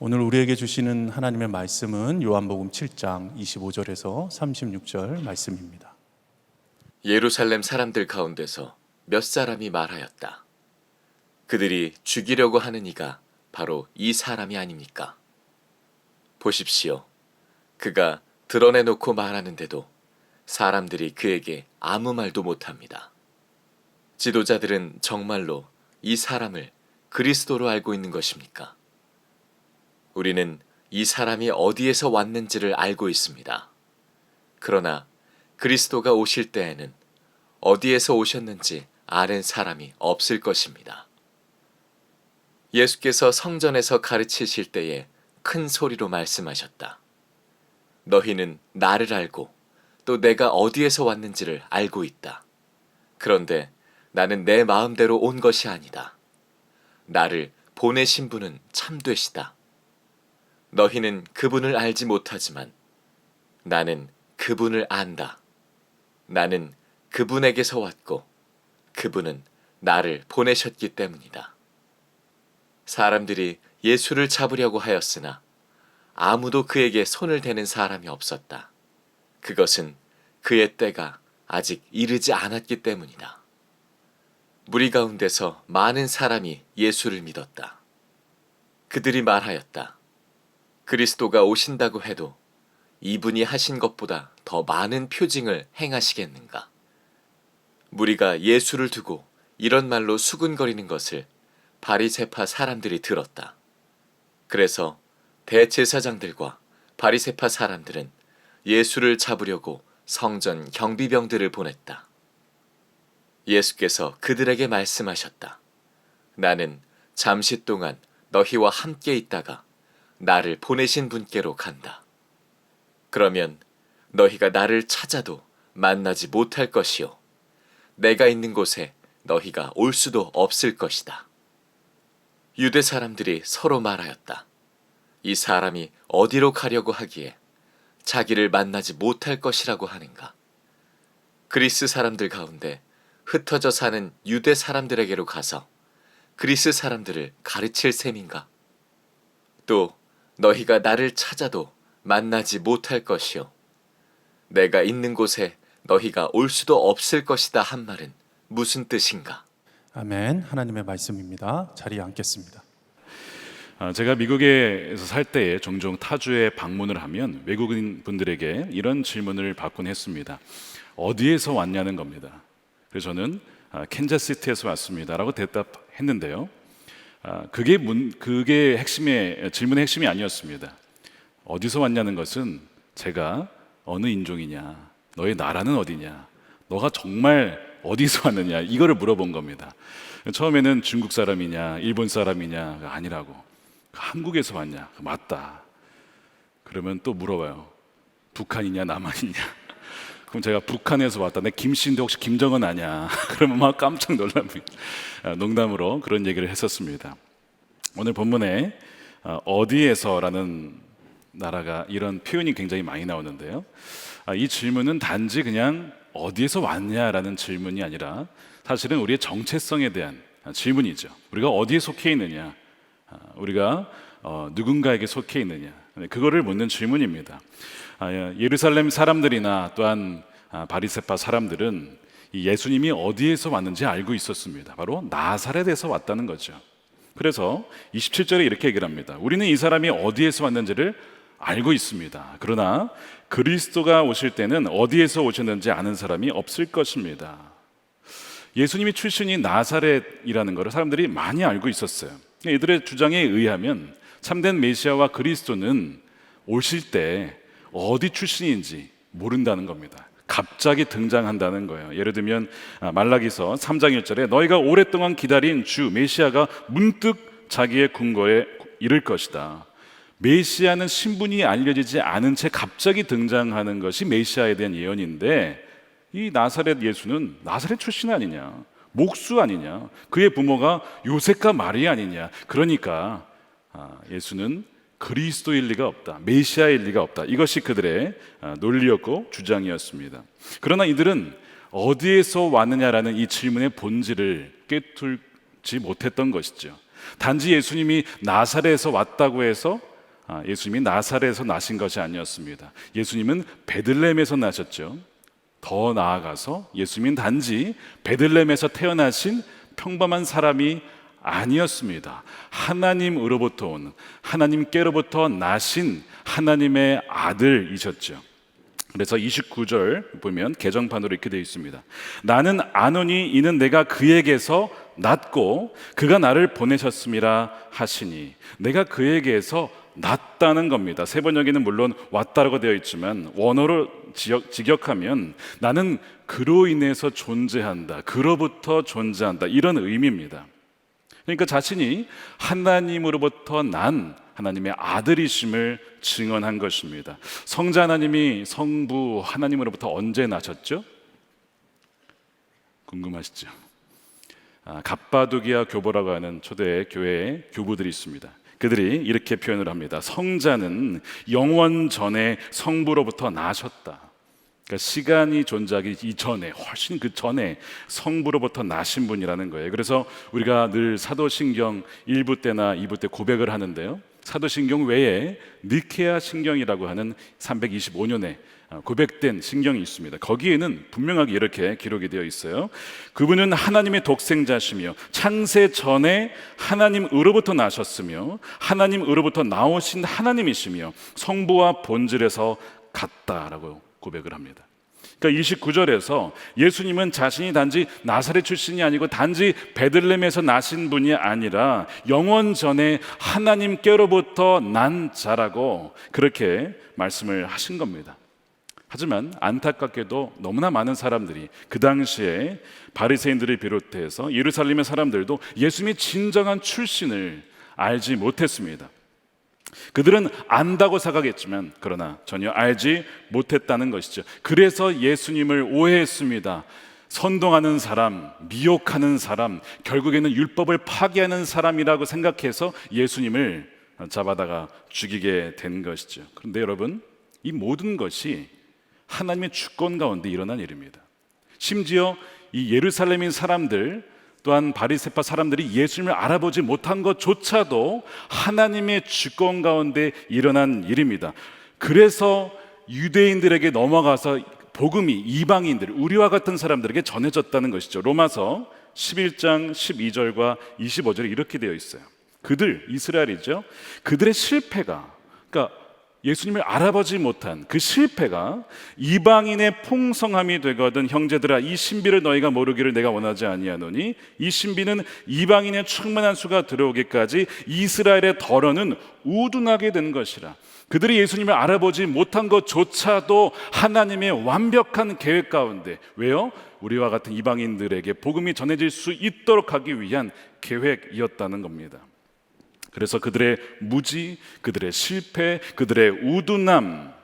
오늘 우리에게 주시는 하나님의 말씀은 요한복음 7장 25절에서 36절 말씀입니다. 예루살렘 사람들 가운데서 몇 사람이 말하였다. 그들이 죽이려고 하는 이가 바로 이 사람이 아닙니까? 보십시오. 그가 드러내놓고 말하는데도 사람들이 그에게 아무 말도 못합니다. 지도자들은 정말로 이 사람을 그리스도로 알고 있는 것입니까? 우리는 이 사람이 어디에서 왔는지를 알고 있습니다. 그러나 그리스도가 오실 때에는 어디에서 오셨는지 아는 사람이 없을 것입니다. 예수께서 성전에서 가르치실 때에 큰 소리로 말씀하셨다. 너희는 나를 알고 또 내가 어디에서 왔는지를 알고 있다. 그런데 나는 내 마음대로 온 것이 아니다. 나를 보내신 분은 참되시다. 너희는 그분을 알지 못하지만 나는 그분을 안다. 나는 그분에게서 왔고 그분은 나를 보내셨기 때문이다. 사람들이 예수를 잡으려고 하였으나 아무도 그에게 손을 대는 사람이 없었다. 그것은 그의 때가 아직 이르지 않았기 때문이다. 무리 가운데서 많은 사람이 예수를 믿었다. 그들이 말하였다. 그리스도가 오신다고 해도 이분이 하신 것보다 더 많은 표징을 행하시겠는가? 무리가 예수를 두고 이런 말로 수군거리는 것을 바리새파 사람들이 들었다. 그래서 대제사장들과 바리새파 사람들은 예수를 잡으려고 성전 경비병들을 보냈다. 예수께서 그들에게 말씀하셨다. 나는 잠시 동안 너희와 함께 있다가 나를 보내신 분께로 간다. 그러면 너희가 나를 찾아도 만나지 못할 것이요. 내가 있는 곳에 너희가 올 수도 없을 것이다. 유대 사람들이 서로 말하였다. 이 사람이 어디로 가려고 하기에 자기를 만나지 못할 것이라고 하는가? 그리스 사람들 가운데 흩어져 사는 유대 사람들에게로 가서 그리스 사람들을 가르칠 셈인가? 또 너희가 나를 찾아도 만나지 못할 것이요. 내가 있는 곳에 너희가 올 수도 없을 것이다 한 말은 무슨 뜻인가? 아멘. 하나님의 말씀입니다. 자리에 앉겠습니다. 제가 미국에서 살 때에 종종 타주에 방문을 하면 외국인 분들에게 이런 질문을 받곤 했습니다. 어디에서 왔냐는 겁니다. 그래서 저는 캔자스시티에서 왔습니다라고 대답했는데요. 그게 질문의 핵심이 아니었습니다. 어디서 왔냐는 것은 제가 어느 인종이냐, 너의 나라는 어디냐, 너가 정말 어디서 왔느냐 이거를 물어본 겁니다. 처음에는 중국 사람이냐, 일본 사람이냐 아니라고, 한국에서 왔냐, 맞다. 그러면 또 물어봐요. 북한이냐, 남한이냐. 그럼 제가 북한에서 왔다. 내 김씨인데 혹시 김정은 아냐? 그러면 막 깜짝 놀랍니다. 농담으로 그런 얘기를 했었습니다. 오늘 본문에 어디에서라는 나라가 이런 표현이 굉장히 많이 나오는데요. 이 질문은 단지 그냥 어디에서 왔냐라는 질문이 아니라 사실은 우리의 정체성에 대한 질문이죠. 우리가 어디에 속해 있느냐, 우리가 누군가에게 속해 있느냐, 그거를 묻는 질문입니다. 예루살렘 사람들이나 또한 바리새파 사람들은 이 예수님이 어디에서 왔는지 알고 있었습니다. 바로 나사렛에서 왔다는 거죠. 그래서 27절에 이렇게 얘기를 합니다. 우리는 이 사람이 어디에서 왔는지를 알고 있습니다. 그러나 그리스도가 오실 때는 어디에서 오셨는지 아는 사람이 없을 것입니다. 예수님이 출신이 나사렛이라는 것을 사람들이 많이 알고 있었어요. 이들의 주장에 의하면 참된 메시아와 그리스도는 오실 때 어디 출신인지 모른다는 겁니다. 갑자기 등장한다는 거예요. 예를 들면 말라기서 3장 1절에 너희가 오랫동안 기다린 주 메시아가 문득 자기의 궁궐에 이를 것이다. 메시아는 신분이 알려지지 않은 채 갑자기 등장하는 것이 메시아에 대한 예언인데, 이 나사렛 예수는 나사렛 출신 아니냐, 목수 아니냐, 그의 부모가 요셉과 마리아 아니냐. 그러니까 예수는 그리스도일 리가 없다, 메시아일 리가 없다. 이것이 그들의 논리였고 주장이었습니다. 그러나 이들은 어디에서 왔느냐라는 이 질문의 본질을 꿰뚫지 못했던 것이죠. 단지 예수님이 나사렛에서 왔다고 해서 예수님이 나사렛에서 나신 것이 아니었습니다. 예수님은 베들레헴에서 나셨죠. 더 나아가서 예수님은 단지 베들레헴에서 태어나신 평범한 사람이 아니었습니다. 하나님으로부터 온, 하나님께로부터 나신 하나님의 아들이셨죠. 그래서 29절 보면 개정판으로 이렇게 되어 있습니다. 나는 아노니 이는 내가 그에게서 났고 그가 나를 보내셨음이라 하시니. 내가 그에게서 났다는 겁니다. 세 번역에는 물론 왔다라고 되어 있지만 원어로 직역하면 나는 그로 인해서 존재한다, 그로부터 존재한다, 이런 의미입니다. 그러니까 자신이 하나님으로부터 난 하나님의 아들이심을 증언한 것입니다. 성자 하나님이 성부 하나님으로부터 언제 나셨죠? 궁금하시죠? 갑바도기아 교보라고 하는 초대 교회의 교부들이 있습니다. 그들이 이렇게 표현을 합니다. 성자는 영원 전에 성부로부터 나셨다. 그러니까 시간이 존재하기 이전에, 훨씬 그 전에 성부로부터 나신 분이라는 거예요. 그래서 우리가 늘 사도신경 1부 때나 2부 때 고백을 하는데요, 사도신경 외에 니케아 신경이라고 하는 325년에 고백된 신경이 있습니다. 거기에는 분명하게 이렇게 기록이 되어 있어요. 그분은 하나님의 독생자시며 창세 전에 하나님으로부터 나셨으며 하나님으로부터 나오신 하나님이시며 성부와 본질에서 같다라고 고백을 합니다. 그러니까 29절에서 예수님은 자신이 단지 나사렛 출신이 아니고 단지 베들레헴에서 나신 분이 아니라 영원 전에 하나님께로부터 난 자라고 그렇게 말씀을 하신 겁니다. 하지만 안타깝게도 너무나 많은 사람들이, 그 당시에 바리새인들을 비롯해서 예루살렘의 사람들도 예수님의 진정한 출신을 알지 못했습니다. 그들은 안다고 생각했지만 그러나 전혀 알지 못했다는 것이죠. 그래서 예수님을 오해했습니다. 선동하는 사람, 미혹하는 사람, 결국에는 율법을 파기하는 사람이라고 생각해서 예수님을 잡아다가 죽이게 된 것이죠. 그런데 여러분, 이 모든 것이 하나님의 주권 가운데 일어난 일입니다. 심지어 이 예루살렘인 사람들 또한 바리새파 사람들이 예수님을 알아보지 못한 것조차도 하나님의 주권 가운데 일어난 일입니다. 그래서 유대인들에게 넘어가서 복음이 이방인들, 우리와 같은 사람들에게 전해졌다는 것이죠. 로마서 11장 12절과 25절에 이렇게 되어 있어요. 그들, 이스라엘이죠. 그들의 실패가, 그러니까 예수님을 알아보지 못한 그 실패가 이방인의 풍성함이 되거든. 형제들아, 이 신비를 너희가 모르기를 내가 원하지 아니하노니 이 신비는 이방인의 충만한 수가 들어오기까지 이스라엘의 덜어는 우둔하게 된 것이라. 그들이 예수님을 알아보지 못한 것조차도 하나님의 완벽한 계획 가운데, 왜요? 우리와 같은 이방인들에게 복음이 전해질 수 있도록 하기 위한 계획이었다는 겁니다. 그래서 그들의 무지, 그들의 실패, 그들의 우둔함,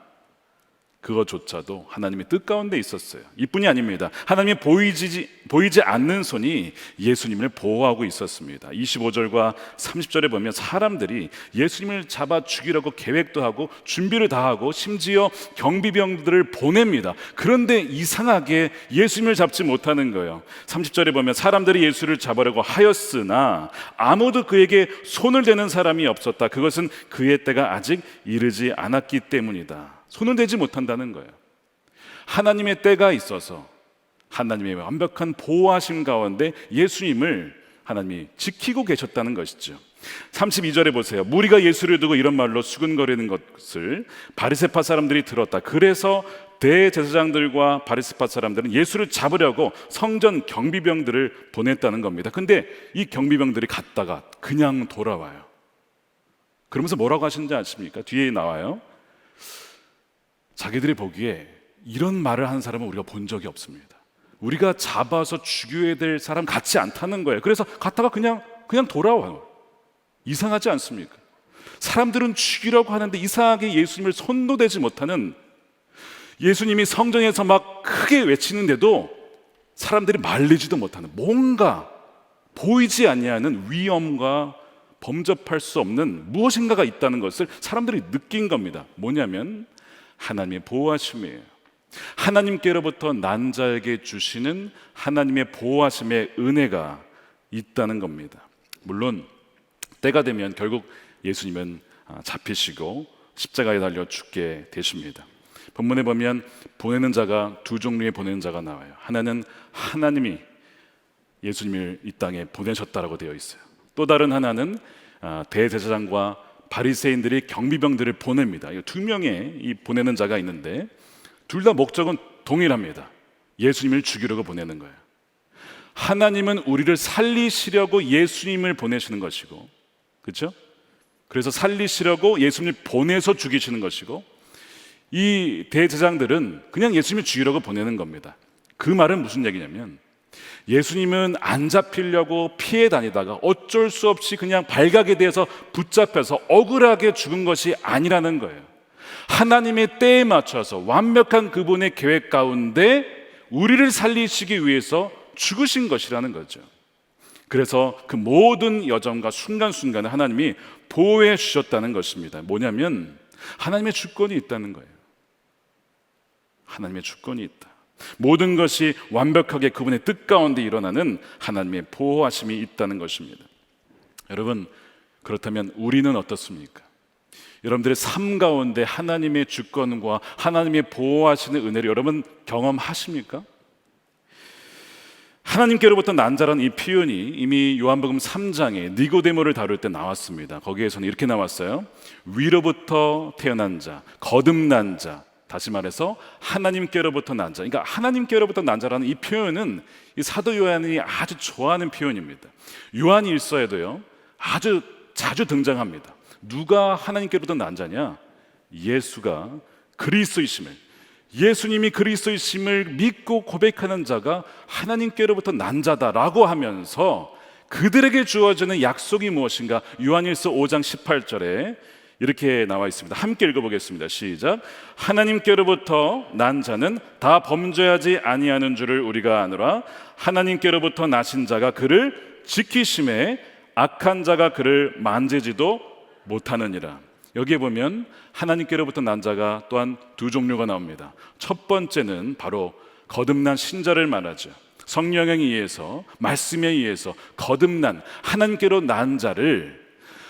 그것조차도 하나님의 뜻 가운데 있었어요. 이뿐이 아닙니다. 하나님의 보이지 않는 손이 예수님을 보호하고 있었습니다. 25절과 30절에 보면 사람들이 예수님을 잡아 죽이려고 계획도 하고 준비를 다 하고 심지어 경비병들을 보냅니다. 그런데 이상하게 예수님을 잡지 못하는 거예요. 30절에 보면 사람들이 예수를 잡으려고 하였으나 아무도 그에게 손을 대는 사람이 없었다. 그것은 그의 때가 아직 이르지 않았기 때문이다. 손을 대지 못한다는 거예요. 하나님의 때가 있어서 하나님의 완벽한 보호하심 가운데 예수님을 하나님이 지키고 계셨다는 것이죠. 32절에 보세요. 무리가 예수를 두고 이런 말로 수근거리는 것을 바리새파 사람들이 들었다. 그래서 대제사장들과 바리새파 사람들은 예수를 잡으려고 성전 경비병들을 보냈다는 겁니다. 근데 이 경비병들이 갔다가 그냥 돌아와요. 그러면서 뭐라고 하시는지 아십니까? 뒤에 나와요. 자기들이 보기에 이런 말을 하는 사람은 우리가 본 적이 없습니다. 우리가 잡아서 죽여야 될 사람 같지 않다는 거예요. 그래서 갔다가 그냥 돌아와요. 이상하지 않습니까? 사람들은 죽이려고 하는데 이상하게 예수님을 손도 대지 못하는, 예수님이 성전에서 막 크게 외치는데도 사람들이 말리지도 못하는, 뭔가 보이지 아니하는 위험과 범접할 수 없는 무엇인가가 있다는 것을 사람들이 느낀 겁니다. 뭐냐면 하나님의 보호하심이에요. 하나님께로부터 난 자에게 주시는 하나님의 보호하심의 은혜가 있다는 겁니다. 물론 때가 되면 결국 예수님은 잡히시고 십자가에 달려 죽게 되십니다. 본문에 보면 보내는 자가 두 종류의 보내는 자가 나와요. 하나는 하나님이 예수님을 이 땅에 보내셨다라고 되어 있어요. 또 다른 하나는 대제사장과 바리새인들이 경비병들을 보냅니다. 두 명의 이 보내는 자가 있는데 둘 다 목적은 동일합니다. 예수님을 죽이려고 보내는 거예요. 하나님은 우리를 살리시려고 예수님을 보내시는 것이고, 그렇죠? 그래서 살리시려고 예수님을 보내서 죽이시는 것이고, 이 대제사장들은 그냥 예수님을 죽이려고 보내는 겁니다. 그 말은 무슨 얘기냐면 예수님은 안 잡히려고 피해 다니다가 어쩔 수 없이 그냥 발각에 대해서 붙잡혀서 억울하게 죽은 것이 아니라는 거예요. 하나님의 때에 맞춰서 완벽한 그분의 계획 가운데 우리를 살리시기 위해서 죽으신 것이라는 거죠. 그래서 그 모든 여정과 순간순간을 하나님이 보호해 주셨다는 것입니다. 뭐냐면 하나님의 주권이 있다는 거예요. 하나님의 주권이 있다. 모든 것이 완벽하게 그분의 뜻 가운데 일어나는 하나님의 보호하심이 있다는 것입니다. 여러분, 그렇다면 우리는 어떻습니까? 여러분들의 삶 가운데 하나님의 주권과 하나님의 보호하시는 은혜를 여러분 경험하십니까? 하나님께로부터 난 자라는 이 표현이 이미 요한복음 3장에 니고데모를 다룰 때 나왔습니다. 거기에서는 이렇게 나왔어요. 위로부터 태어난 자, 거듭난 자, 다시 말해서 하나님께로부터 난 자. 그러니까 하나님께로부터 난 자라는 이 표현은 이 사도 요한이 아주 좋아하는 표현입니다. 요한 일서에도요 아주 자주 등장합니다. 누가 하나님께로부터 난 자냐? 예수가 그리스도이심을, 예수님이 그리스도이심을 믿고 고백하는 자가 하나님께로부터 난 자다라고 하면서 그들에게 주어지는 약속이 무엇인가? 요한일서 5장 18절에 이렇게 나와 있습니다. 함께 읽어보겠습니다. 시작. 하나님께로부터 난 자는 다 범죄하지 아니하는 줄을 우리가 아노라. 하나님께로부터 나신 자가 그를 지키심에 악한 자가 그를 만지지도 못하느니라. 여기에 보면 하나님께로부터 난 자가 또한 두 종류가 나옵니다. 첫 번째는 바로 거듭난 신자를 말하죠. 성령에 의해서, 말씀에 의해서 거듭난 하나님께로 난 자를,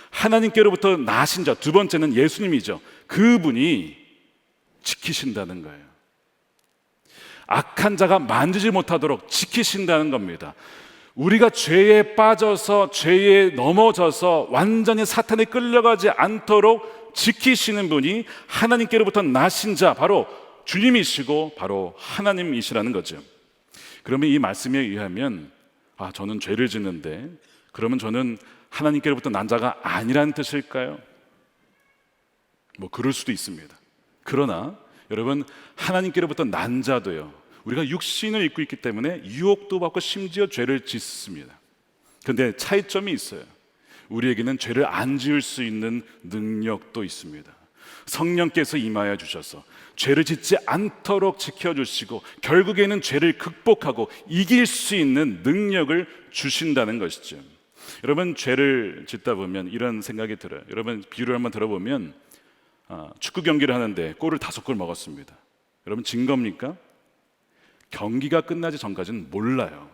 하나님께로부터 나신 자, 두 번째는 예수님이죠. 그분이 지키신다는 거예요. 악한 자가 만지지 못하도록 지키신다는 겁니다. 우리가 죄에 빠져서, 죄에 넘어져서 완전히 사탄에 끌려가지 않도록 지키시는 분이 하나님께로부터 나신 자, 바로 주님이시고 바로 하나님이시라는 거죠. 그러면 이 말씀에 의하면 저는 죄를 짓는데 그러면 저는 하나님께로부터 난 자가 아니라는 뜻일까요? 뭐 그럴 수도 있습니다. 그러나 여러분, 하나님께로부터 난 자도요, 우리가 육신을 입고 있기 때문에 유혹도 받고 심지어 죄를 짓습니다. 그런데 차이점이 있어요. 우리에게는 죄를 안 지을 수 있는 능력도 있습니다. 성령께서 임하여 주셔서 죄를 짓지 않도록 지켜주시고 결국에는 죄를 극복하고 이길 수 있는 능력을 주신다는 것이죠. 여러분, 죄를 짓다 보면 이런 생각이 들어요. 여러분, 비유를 한번 들어보면 축구 경기를 하는데 골을 5골 먹었습니다. 여러분, 진 겁니까? 경기가 끝나지 전까지는 몰라요.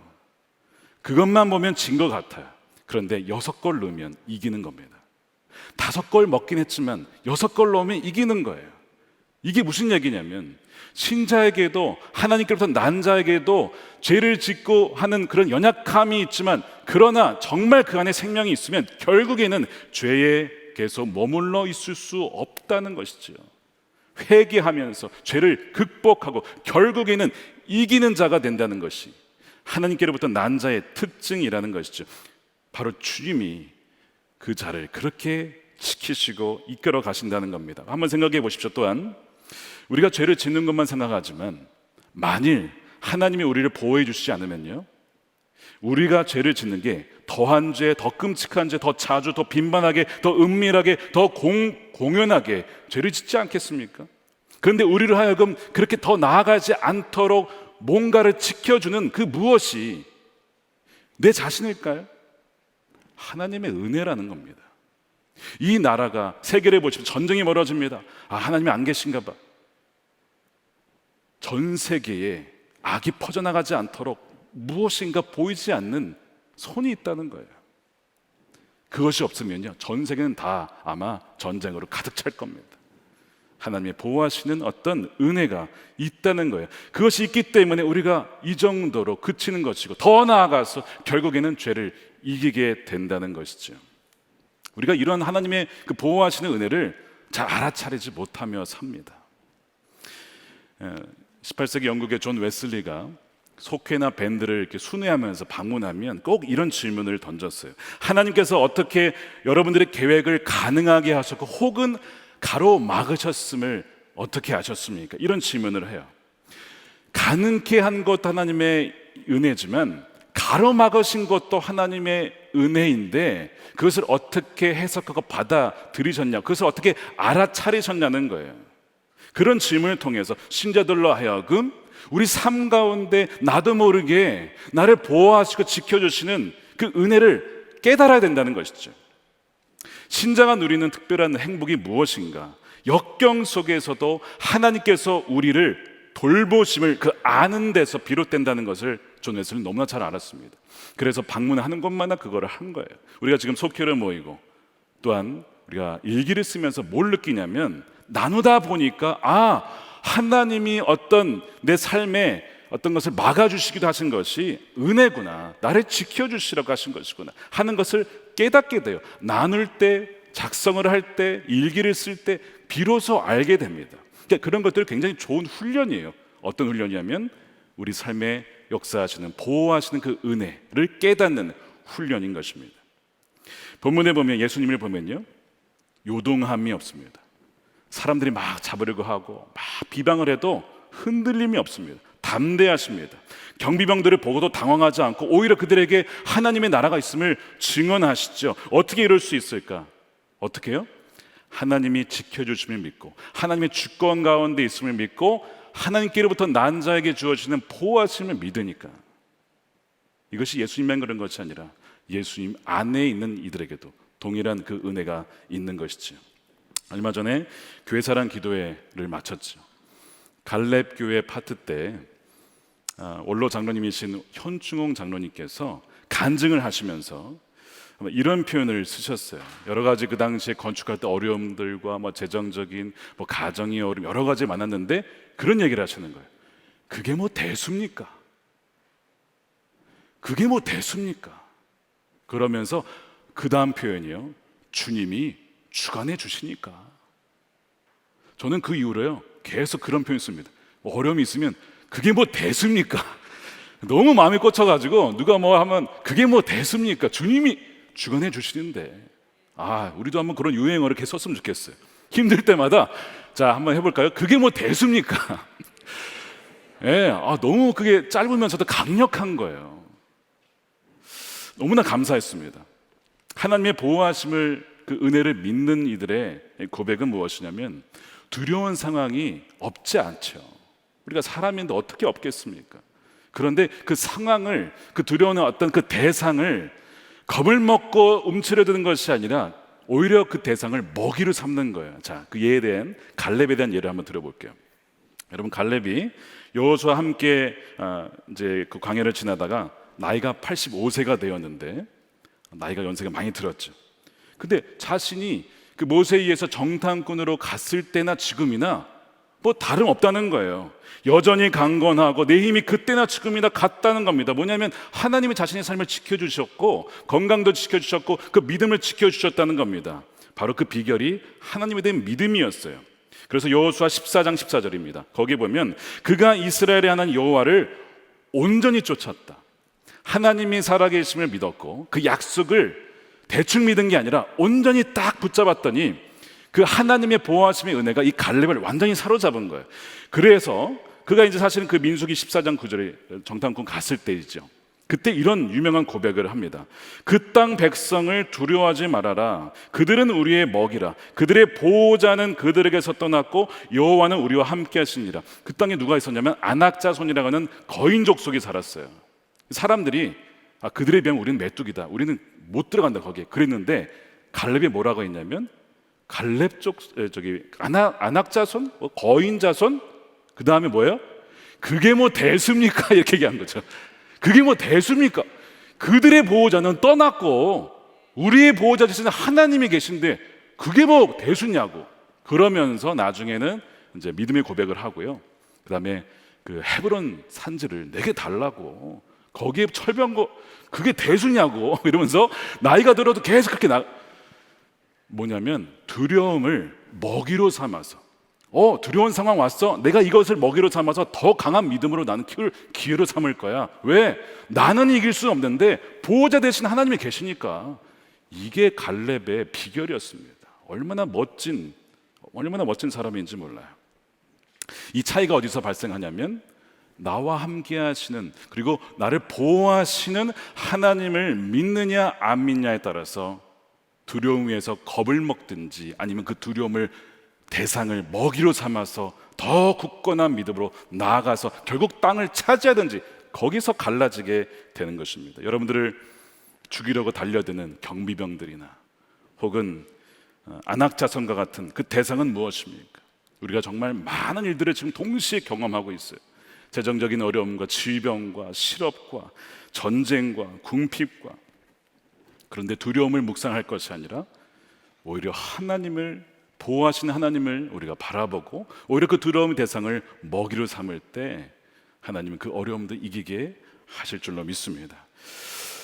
그것만 보면 진 것 같아요. 그런데 6골 넣으면 이기는 겁니다. 5골 먹긴 했지만 6골 넣으면 이기는 거예요. 이게 무슨 얘기냐면 신자에게도 하나님께로부터 난 자에게도 죄를 짓고 하는 그런 연약함이 있지만, 그러나 정말 그 안에 생명이 있으면 결국에는 죄에 계속 머물러 있을 수 없다는 것이죠. 회개하면서 죄를 극복하고 결국에는 이기는 자가 된다는 것이 하나님께로부터 난 자의 특징이라는 것이죠. 바로 주님이 그 자를 그렇게 지키시고 이끌어 가신다는 겁니다. 한번 생각해 보십시오. 또한 우리가 죄를 짓는 것만 생각하지만 만일 하나님이 우리를 보호해 주시지 않으면요, 우리가 죄를 짓는 게 더한 죄, 더 끔찍한 죄, 더 자주, 더 빈번하게, 더 은밀하게, 더 공연하게 죄를 짓지 않겠습니까? 그런데 우리를 하여금 그렇게 더 나아가지 않도록 뭔가를 지켜주는 그 무엇이 내 자신일까요? 하나님의 은혜라는 겁니다. 이 나라가, 세계를 보시면 전쟁이 벌어집니다. 하나님이 안 계신가 봐. 전 세계에 악이 퍼져나가지 않도록 무엇인가 보이지 않는 손이 있다는 거예요. 그것이 없으면요, 전 세계는 다 아마 전쟁으로 가득 찰 겁니다. 하나님의 보호하시는 어떤 은혜가 있다는 거예요. 그것이 있기 때문에 우리가 이 정도로 그치는 것이고, 더 나아가서 결국에는 죄를 이기게 된다는 것이죠. 우리가 이런 하나님의 그 보호하시는 은혜를 잘 알아차리지 못하며 삽니다. 18세기 영국의 존 웨슬리가 속회나 밴드를 이렇게 순회하면서 방문하면 꼭 이런 질문을 던졌어요. 하나님께서 어떻게 여러분들의 계획을 가능하게 하셨고, 혹은 가로막으셨음을 어떻게 하셨습니까? 이런 질문을 해요. 가능케 한 것도 하나님의 은혜지만 가로막으신 것도 하나님의 은혜인데, 그것을 어떻게 해석하고 받아들이셨냐, 그것을 어떻게 알아차리셨냐는 거예요. 그런 질문을 통해서 신자들로 하여금 우리 삶 가운데 나도 모르게 나를 보호하시고 지켜주시는 그 은혜를 깨달아야 된다는 것이죠. 신자가 누리는 특별한 행복이 무엇인가? 역경 속에서도 하나님께서 우리를 돌보심을 그 아는 데서 비롯된다는 것을 존 웨슬리는 너무나 잘 알았습니다. 그래서 방문하는 것마다 그거를 한 거예요. 우리가 지금 속회를 모이고, 또한 우리가 일기를 쓰면서 뭘 느끼냐면, 나누다 보니까 하나님이 어떤 내 삶에 어떤 것을 막아주시기도 하신 것이 은혜구나, 나를 지켜주시라고 하신 것이구나 하는 것을 깨닫게 돼요. 나눌 때, 작성을 할 때, 일기를 쓸 때 비로소 알게 됩니다. 그러니까 그런 것들 굉장히 좋은 훈련이에요. 어떤 훈련이냐면 우리 삶에 역사하시는, 보호하시는 그 은혜를 깨닫는 훈련인 것입니다. 본문에 보면, 예수님을 보면요, 요동함이 없습니다. 사람들이 막 잡으려고 하고 막 비방을 해도 흔들림이 없습니다. 담대하십니다. 경비병들을 보고도 당황하지 않고 오히려 그들에게 하나님의 나라가 있음을 증언하시죠. 어떻게 이럴 수 있을까? 어떻게요? 하나님이 지켜주심을 믿고, 하나님의 주권 가운데 있음을 믿고, 하나님께로부터 난 자에게 주어지는 보호하심을 믿으니까. 이것이 예수님만 그런 것이 아니라 예수님 안에 있는 이들에게도 동일한 그 은혜가 있는 것이죠. 얼마 전에 교회사랑 기도회를 마쳤죠. 갈렙 교회 파트 때 원로 장로님이신 현충홍 장로님께서 간증을 하시면서 이런 표현을 쓰셨어요. 여러 가지 그 당시에 건축할 때 어려움들과 재정적인 가정의 어려움 여러 가지 많았는데 그런 얘기를 하시는 거예요. 그게 뭐 대수입니까? 그게 뭐 대수입니까? 그러면서 그 다음 표현이요, 주님이 주관해 주시니까. 저는 그 이후로요 계속 그런 표현 씁니다. 어려움이 있으면 그게 뭐 대수입니까? 너무 마음이 꽂혀가지고 누가 뭐 하면 그게 뭐 대수입니까? 주님이 주관해 주시는데. 우리도 한번 그런 유행어를 이렇게 썼으면 좋겠어요. 힘들 때마다 자 한번 해볼까요? 그게 뭐 대수입니까? 예, 너무 그게 짧으면서도 강력한 거예요. 너무나 감사했습니다. 하나님의 보호하심을, 그 은혜를 믿는 이들의 고백은 무엇이냐면, 두려운 상황이 없지 않죠. 우리가 사람인데 어떻게 없겠습니까? 그런데 그 상황을, 그 두려운 어떤 그 대상을 겁을 먹고 움츠러드는 것이 아니라 오히려 그 대상을 먹이로 삼는 거예요. 자, 그 예에 대한, 갈렙에 대한 예를 한번 들어볼게요. 여러분, 갈렙이 여호수아와 함께 이제 그 광야를 지나다가 나이가 85세가 되었는데, 나이가 연세가 많이 들었죠. 근데 자신이 그 모세에 의해서 정탐꾼으로 갔을 때나 지금이나 뭐 다름없다는 거예요. 여전히 강건하고 내 힘이 그때나 지금이나 같다는 겁니다. 뭐냐면 하나님이 자신의 삶을 지켜주셨고, 건강도 지켜주셨고, 그 믿음을 지켜주셨다는 겁니다. 바로 그 비결이 하나님에 대한 믿음이었어요. 그래서 여호수아 14장 14절입니다. 거기 보면 그가 이스라엘의 하나님 여호와를 온전히 쫓았다. 하나님이 살아계심을 믿었고 그 약속을 대충 믿은 게 아니라 온전히 딱 붙잡았더니 그 하나님의 보호하심의 은혜가 이 갈렙을 완전히 사로잡은 거예요. 그래서 그가 이제 사실은 그 민수기 14장 9절에 정탐꾼 갔을 때이죠. 그때 이런 유명한 고백을 합니다. 그 땅 백성을 두려워하지 말아라. 그들은 우리의 먹이라. 그들의 보호자는 그들에게서 떠났고 여호와는 우리와 함께 하시니라. 그 땅에 누가 있었냐면 아낙자손이라고 하는 거인 족속이 살았어요. 사람들이 그들에 비하면 우리는 메뚜기다, 우리는 못 들어간다 거기에 그랬는데, 갈렙이 뭐라고 했냐면 갈렙 쪽 아낙자손, 거인자손, 그 다음에 뭐예요? 그게 뭐 대수입니까? 이렇게 얘기한 거죠. 그게 뭐 대수입니까? 그들의 보호자는 떠났고 우리의 보호자 되시는 하나님이 계신데 그게 뭐 대수냐고. 그러면서 나중에는 이제 믿음의 고백을 하고요. 그다음에 그 헤브론 산지를 내게 달라고, 거기에 철병거 그게 대수냐고 이러면서 나이가 들어도 계속 그렇게 뭐냐면 두려움을 먹이로 삼아서, 두려운 상황 왔어, 내가 이것을 먹이로 삼아서 더 강한 믿음으로 나는 키울 기회로 삼을 거야. 왜? 나는 이길 수 없는데 보호자 되신 하나님이 계시니까. 이게 갈렙의 비결이었습니다. 얼마나 멋진 사람인지 몰라요. 이 차이가 어디서 발생하냐면 나와 함께 하시는, 그리고 나를 보호하시는 하나님을 믿느냐 안 믿냐에 따라서 두려움에서 겁을 먹든지, 아니면 그 두려움을 대상을 먹이로 삼아서 더 굳건한 믿음으로 나아가서 결국 땅을 차지하든지, 거기서 갈라지게 되는 것입니다. 여러분들을 죽이려고 달려드는 경비병들이나 혹은 안악자손과 같은 그 대상은 무엇입니까? 우리가 정말 많은 일들을 지금 동시에 경험하고 있어요. 재정적인 어려움과 질병과 실업과 전쟁과 궁핍과. 그런데 두려움을 묵상할 것이 아니라 오히려 하나님을 보호하시는 하나님을 우리가 바라보고, 오히려 그 두려움의 대상을 먹이로 삼을 때 하나님은 그 어려움도 이기게 하실 줄로 믿습니다.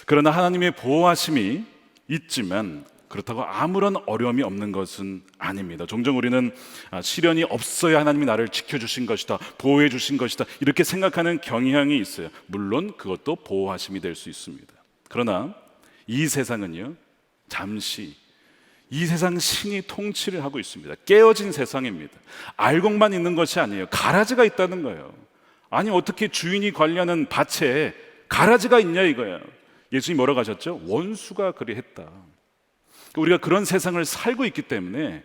그러나 하나님의 보호하심이 있지만 그렇다고 아무런 어려움이 없는 것은 아닙니다. 종종 우리는 시련이 없어야 하나님이 나를 지켜주신 것이다, 보호해 주신 것이다, 이렇게 생각하는 경향이 있어요. 물론 그것도 보호하심이 될 수 있습니다. 그러나 이 세상은요, 잠시 이 세상 신이 통치를 하고 있습니다. 깨어진 세상입니다. 알곡만 있는 것이 아니에요. 가라지가 있다는 거예요. 아니 어떻게 주인이 관리하는 밭에 가라지가 있냐 이거예요. 예수님이 뭐라고 하셨죠? 원수가 그리했다. 우리가 그런 세상을 살고 있기 때문에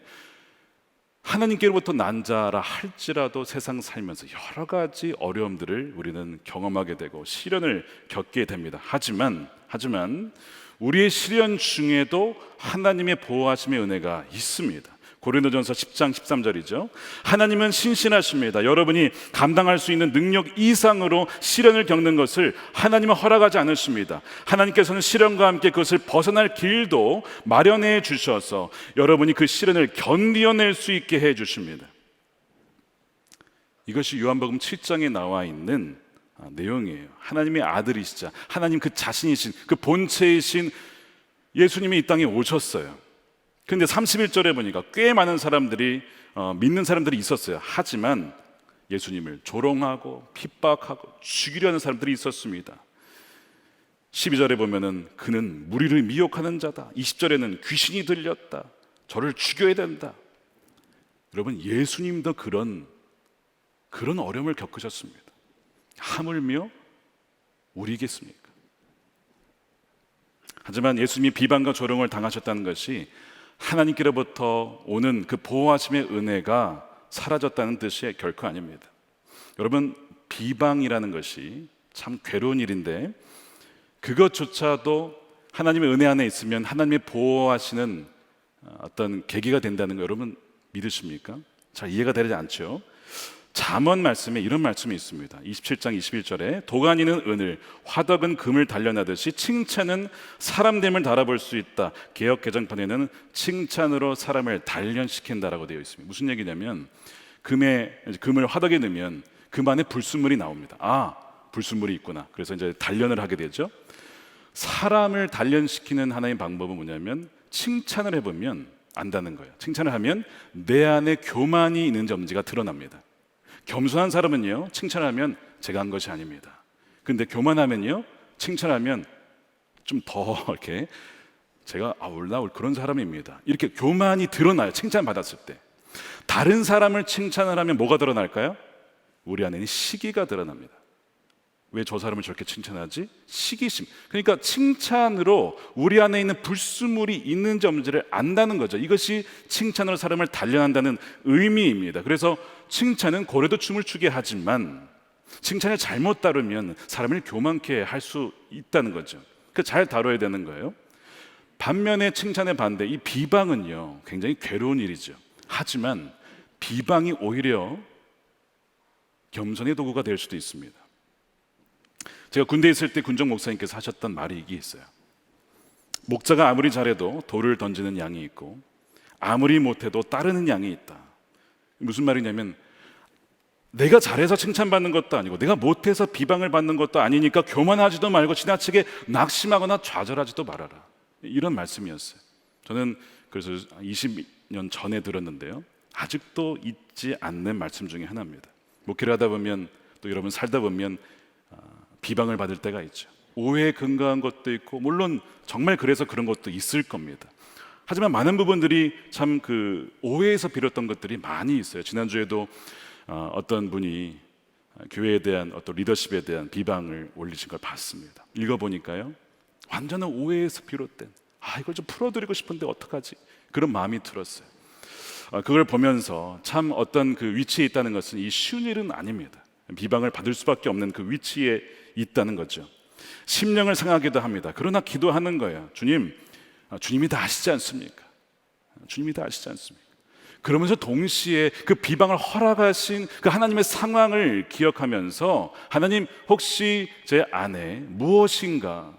하나님께로부터 난 자라 할지라도 세상 살면서 여러 가지 어려움들을 우리는 경험하게 되고 시련을 겪게 됩니다. 하지만 우리의 시련 중에도 하나님의 보호하심의 은혜가 있습니다. 고린도전서 10장 13절이죠. 하나님은 신실하십니다. 여러분이 감당할 수 있는 능력 이상으로 시련을 겪는 것을 하나님은 허락하지 않으십니다. 하나님께서는 시련과 함께 그것을 벗어날 길도 마련해 주셔서 여러분이 그 시련을 견디어낼 수 있게 해 주십니다. 이것이 요한복음 7장에 나와 있는 내용이에요. 하나님의 아들이시자 하나님 그 자신이신, 그 본체이신 예수님이 이 땅에 오셨어요. 근데 31절에 보니까 꽤 많은 사람들이 믿는 사람들이 있었어요. 하지만 예수님을 조롱하고 핍박하고 죽이려는 사람들이 있었습니다. 12절에 보면은 그는 무리를 미혹하는 자다. 20절에는 귀신이 들렸다. 저를 죽여야 된다. 여러분, 예수님도 그런 어려움을 겪으셨습니다. 하물며 우리겠습니까? 하지만 예수님이 비방과 조롱을 당하셨다는 것이 하나님께로부터 오는 그 보호하심의 은혜가 사라졌다는 뜻이 결코 아닙니다. 여러분, 비방이라는 것이 참 괴로운 일인데 그것조차도 하나님의 은혜 안에 있으면 하나님의 보호하시는 어떤 계기가 된다는 거 여러분 믿으십니까? 잘 이해가 되지 않죠? 잠언 말씀에 이런 말씀이 있습니다. 27장 21절에 도가니는 은을, 화덕은 금을 단련하듯이 칭찬은 사람됨을 달아볼 수 있다. 개역 개정판에는 칭찬으로 사람을 단련시킨다라고 되어 있습니다. 무슨 얘기냐면 금을 화덕에 넣으면 금 안에 불순물이 나옵니다. 아, 불순물이 있구나. 그래서 이제 단련을 하게 되죠. 사람을 단련시키는 하나의 방법은 뭐냐면 칭찬을 해보면 안다는 거예요. 칭찬을 하면 내 안에 교만이 있는지 없는지가 드러납니다. 겸손한 사람은요, 칭찬하면 제가 한 것이 아닙니다. 근데 교만하면요, 칭찬하면 좀 더 이렇게 제가 원래 그런 사람입니다. 이렇게 교만이 드러나요. 칭찬 받았을 때. 다른 사람을 칭찬을 하면 뭐가 드러날까요? 우리 안에는 시기가 드러납니다. 왜 저 사람을 저렇게 칭찬하지? 시기심. 그러니까 칭찬으로 우리 안에 있는 불순물이 있는지 없는지를 안다는 거죠. 이것이 칭찬으로 사람을 단련한다는 의미입니다. 그래서 칭찬은 고래도 춤을 추게 하지만 칭찬을 잘못 다루면 사람을 교만케 할 수 있다는 거죠. 그 잘 다뤄야 되는 거예요. 반면에 칭찬의 반대, 이 비방은요, 굉장히 괴로운 일이죠. 하지만 비방이 오히려 겸손의 도구가 될 수도 있습니다. 제가 군대에 있을 때 군정 목사님께서 하셨던 말이 이게 있어요. 목자가 아무리 잘해도 돌을 던지는 양이 있고 아무리 못해도 따르는 양이 있다. 무슨 말이냐면 내가 잘해서 칭찬받는 것도 아니고 내가 못해서 비방을 받는 것도 아니니까 교만하지도 말고 지나치게 낙심하거나 좌절하지도 말아라. 이런 말씀이었어요. 저는 그래서 20년 전에 들었는데요, 아직도 잊지 않는 말씀 중에 하나입니다. 목회를 하다 보면 또 여러분 살다 보면 비방을 받을 때가 있죠. 오해에 근거한 것도 있고 물론 정말 그래서 그런 것도 있을 겁니다. 하지만 많은 부분들이 참 그 오해에서 비롯된 것들이 많이 있어요. 지난주에도 어떤 분이 교회에 대한 어떤 리더십에 대한 비방을 올리신 걸 봤습니다. 읽어보니까요, 완전한 오해에서 비롯된 이걸 좀 풀어드리고 싶은데 어떡하지? 그런 마음이 들었어요. 그걸 보면서 참 어떤 그 위치에 있다는 것은 이 쉬운 일은 아닙니다. 비방을 받을 수밖에 없는 그 위치에 있다는 거죠. 심령을 상하기도 합니다. 그러나 기도하는 거예요. 주님, 주님이 다 아시지 않습니까? 주님이 다 아시지 않습니까? 그러면서 동시에 그 비방을 허락하신 그 하나님의 상황을 기억하면서 하나님, 혹시 제 안에 무엇인가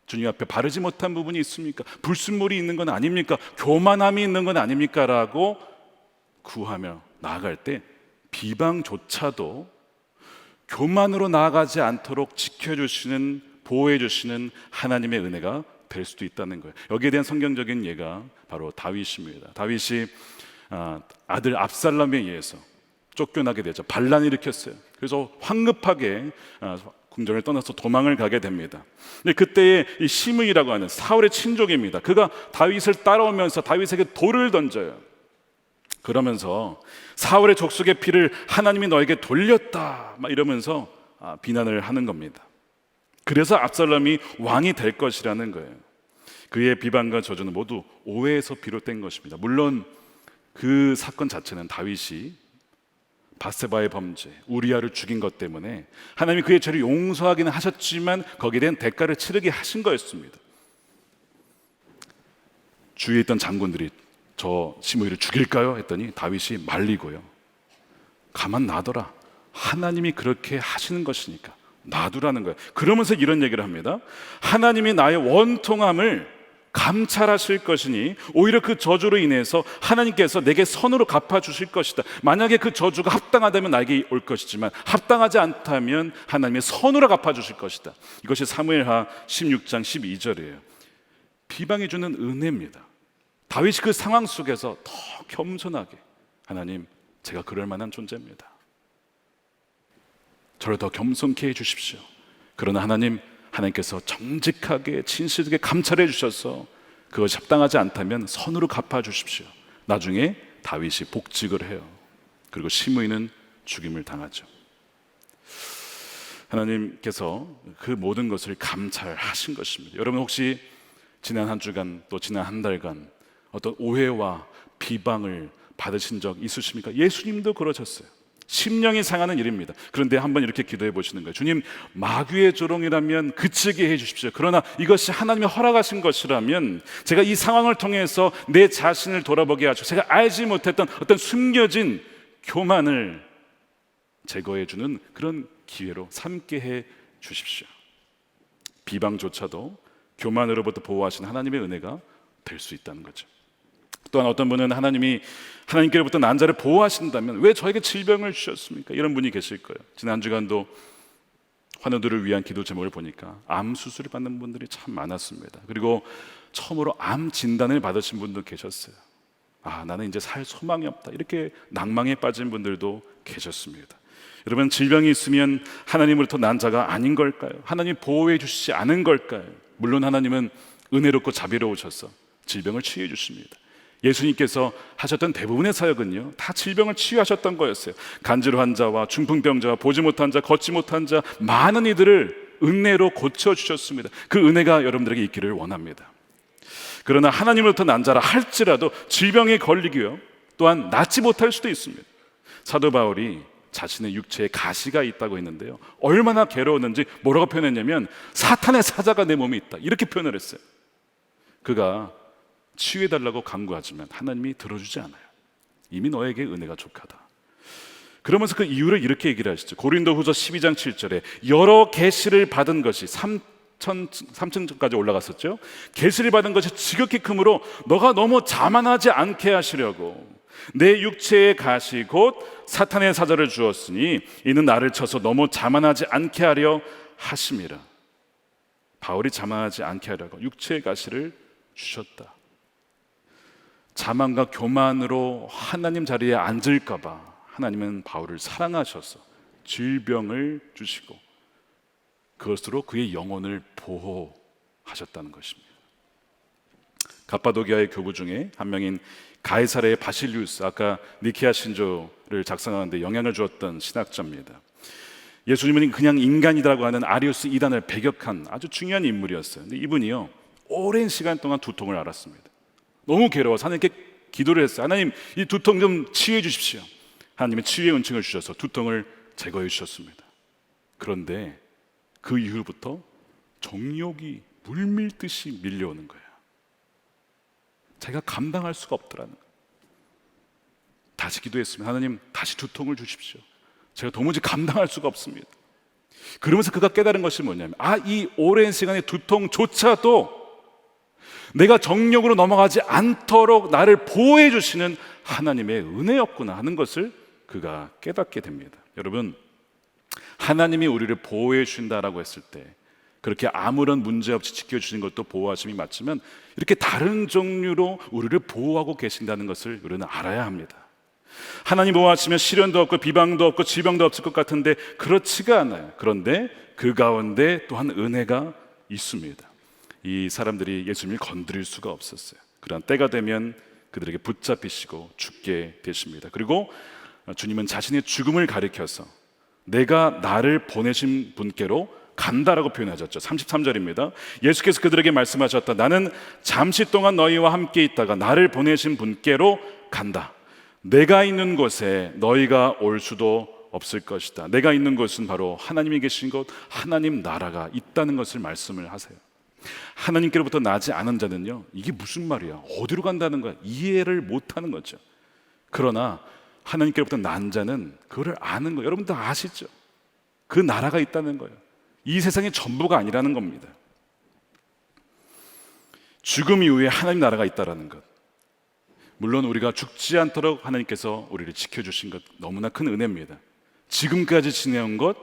주님 앞에 바르지 못한 부분이 있습니까? 불순물이 있는 건 아닙니까? 교만함이 있는 건 아닙니까? 라고 구하며 나아갈 때 비방조차도 교만으로 나아가지 않도록 지켜주시는, 보호해주시는 하나님의 은혜가 될 수도 있다는 거예요. 여기에 대한 성경적인 예가 바로 다윗입니다. 다윗이 아들 압살롬에 의해서 쫓겨나게 되죠. 반란을 일으켰어요. 그래서 황급하게 궁전을 떠나서 도망을 가게 됩니다. 근데 그때에 이 시므이라고 하는 사울의 친족입니다. 그가 다윗을 따라오면서 다윗에게 돌을 던져요. 그러면서 사울의 족속의 피를 하나님이 너에게 돌렸다 막 이러면서 비난을 하는 겁니다. 그래서 압살롬이 왕이 될 것이라는 거예요. 그의 비방과 저주는 모두 오해에서 비롯된 것입니다. 물론 그 사건 자체는 다윗이 바세바의 범죄, 우리아를 죽인 것 때문에 하나님이 그의 죄를 용서하기는 하셨지만 거기에 대한 대가를 치르게 하신 거였습니다. 주위에 있던 장군들이 저 시므이를 죽일까요? 했더니 다윗이 말리고요, 가만 놔둬라, 하나님이 그렇게 하시는 것이니까 놔두라는 거예요. 그러면서 이런 얘기를 합니다. 하나님이 나의 원통함을 감찰하실 것이니 오히려 그 저주로 인해서 하나님께서 내게 선으로 갚아주실 것이다. 만약에 그 저주가 합당하다면 나에게 올 것이지만 합당하지 않다면 하나님의 선으로 갚아주실 것이다. 이것이 사무엘하 16장 12절이에요 비방해 주는 은혜입니다. 다윗이 그 상황 속에서 더 겸손하게, 하나님, 제가 그럴 만한 존재입니다, 저를 더 겸손케 해주십시오. 그러나 하나님께서 정직하게 진실하게 감찰해 주셔서 그것이 합당하지 않다면 선으로 갚아주십시오. 나중에 다윗이 복직을 해요. 그리고 시므이는 죽임을 당하죠. 하나님께서 그 모든 것을 감찰하신 것입니다. 여러분 혹시 지난 한 주간 또 지난 한 달간 어떤 오해와 비방을 받으신 적 있으십니까? 예수님도 그러셨어요. 심령이 상하는 일입니다. 그런데 한번 이렇게 기도해 보시는 거예요. 주님, 마귀의 조롱이라면 그치게 해 주십시오. 그러나 이것이 하나님이 허락하신 것이라면 제가 이 상황을 통해서 내 자신을 돌아보게 하시고 제가 알지 못했던 어떤 숨겨진 교만을 제거해 주는 그런 기회로 삼게 해 주십시오. 비방조차도 교만으로부터 보호하신 하나님의 은혜가 될 수 있다는 거죠. 또한 어떤 분은 하나님께로부터 난 자를 보호하신다면 왜 저에게 질병을 주셨습니까? 이런 분이 계실 거예요. 지난 주간도 환우들을 위한 기도 제목을 보니까 암 수술을 받는 분들이 참 많았습니다. 그리고 처음으로 암 진단을 받으신 분도 계셨어요. 나는 이제 살 소망이 없다, 이렇게 낭망에 빠진 분들도 계셨습니다. 여러분, 질병이 있으면 하나님으로부터 난 자가 아닌 걸까요? 하나님 보호해 주시지 않은 걸까요? 물론 하나님은 은혜롭고 자비로우셔서 질병을 치유해 주십니다. 예수님께서 하셨던 대부분의 사역은요, 다 질병을 치유하셨던 거였어요. 간질 환자와 중풍병자와 보지 못한 자, 걷지 못한 자, 많은 이들을 은혜로 고쳐주셨습니다. 그 은혜가 여러분들에게 있기를 원합니다. 그러나 하나님으로부터 난 자라 할지라도 질병에 걸리고요, 또한 낫지 못할 수도 있습니다. 사도 바울이 자신의 육체에 가시가 있다고 했는데요, 얼마나 괴로웠는지 뭐라고 표현했냐면 사탄의 사자가 내 몸에 있다, 이렇게 표현을 했어요. 그가 치유해달라고 간구하지만 하나님이 들어주지 않아요. 이미 너에게 은혜가 족하다. 그러면서 그 이유를 이렇게 얘기를 하시죠. 고린도후서 12장 7절에 여러 계시를 받은 것이 3층까지 올라갔었죠. 계시를 받은 것이 지극히 크므로 너가 너무 자만하지 않게 하시려고 내 육체의 가시 곧 사탄의 사자를 주었으니 이는 나를 쳐서 너무 자만하지 않게 하려 하심이라. 바울이 자만하지 않게 하려고 육체의 가시를 주셨다. 자만과 교만으로 하나님 자리에 앉을까 봐 하나님은 바울을 사랑하셔서 질병을 주시고 그것으로 그의 영혼을 보호하셨다는 것입니다. 갑바도기아의 교부 중에 한 명인 가이사레의 바실리우스, 아까 니케아 신조를 작성하는데 영향을 주었던 신학자입니다. 예수님은 그냥 인간이라고 하는 아리우스 이단을 배격한 아주 중요한 인물이었어요. 근데 이분이요, 오랜 시간 동안 두통을 앓았습니다. 너무 괴로워서 하나님께 기도를 했어요. 하나님, 이 두통 좀 치유해 주십시오. 하나님의 치유의 은총을 주셔서 두통을 제거해 주셨습니다. 그런데 그 이후부터 정욕이 물밀듯이 밀려오는 거예요. 제가 감당할 수가 없더라는 거예요. 다시 기도했습니다. 하나님, 다시 두통을 주십시오. 제가 도무지 감당할 수가 없습니다. 그러면서 그가 깨달은 것이 뭐냐면, 이 오랜 시간의 두통조차도 내가 정욕으로 넘어가지 않도록 나를 보호해 주시는 하나님의 은혜였구나 하는 것을 그가 깨닫게 됩니다. 여러분, 하나님이 우리를 보호해 주신다라고 했을 때 그렇게 아무런 문제 없이 지켜주시는 것도 보호하심이 맞지만 이렇게 다른 종류로 우리를 보호하고 계신다는 것을 우리는 알아야 합니다. 하나님 보호하시면 시련도 없고 비방도 없고 질병도 없을 것 같은데 그렇지가 않아요. 그런데 그 가운데 또한 은혜가 있습니다. 이 사람들이 예수님을 건드릴 수가 없었어요. 그러나 때가 되면 그들에게 붙잡히시고 죽게 되십니다. 그리고 주님은 자신의 죽음을 가리켜서 내가 나를 보내신 분께로 간다라고 표현하셨죠. 33절입니다. 예수께서 그들에게 말씀하셨다. 나는 잠시 동안 너희와 함께 있다가 나를 보내신 분께로 간다. 내가 있는 곳에 너희가 올 수도 없을 것이다. 내가 있는 곳은 바로 하나님이 계신 곳, 하나님 나라가 있다는 것을 말씀을 하세요. 하나님께로부터 나지 않은 자는요, 이게 무슨 말이야? 어디로 간다는 거야? 이해를 못하는 거죠. 그러나 하나님께로부터 난 자는 그거를 아는 거예요. 여러분 다 아시죠? 그 나라가 있다는 거예요. 이 세상의 전부가 아니라는 겁니다. 죽음 이후에 하나님 나라가 있다는 것, 물론 우리가 죽지 않도록 하나님께서 우리를 지켜주신 것 너무나 큰 은혜입니다. 지금까지 지내온 것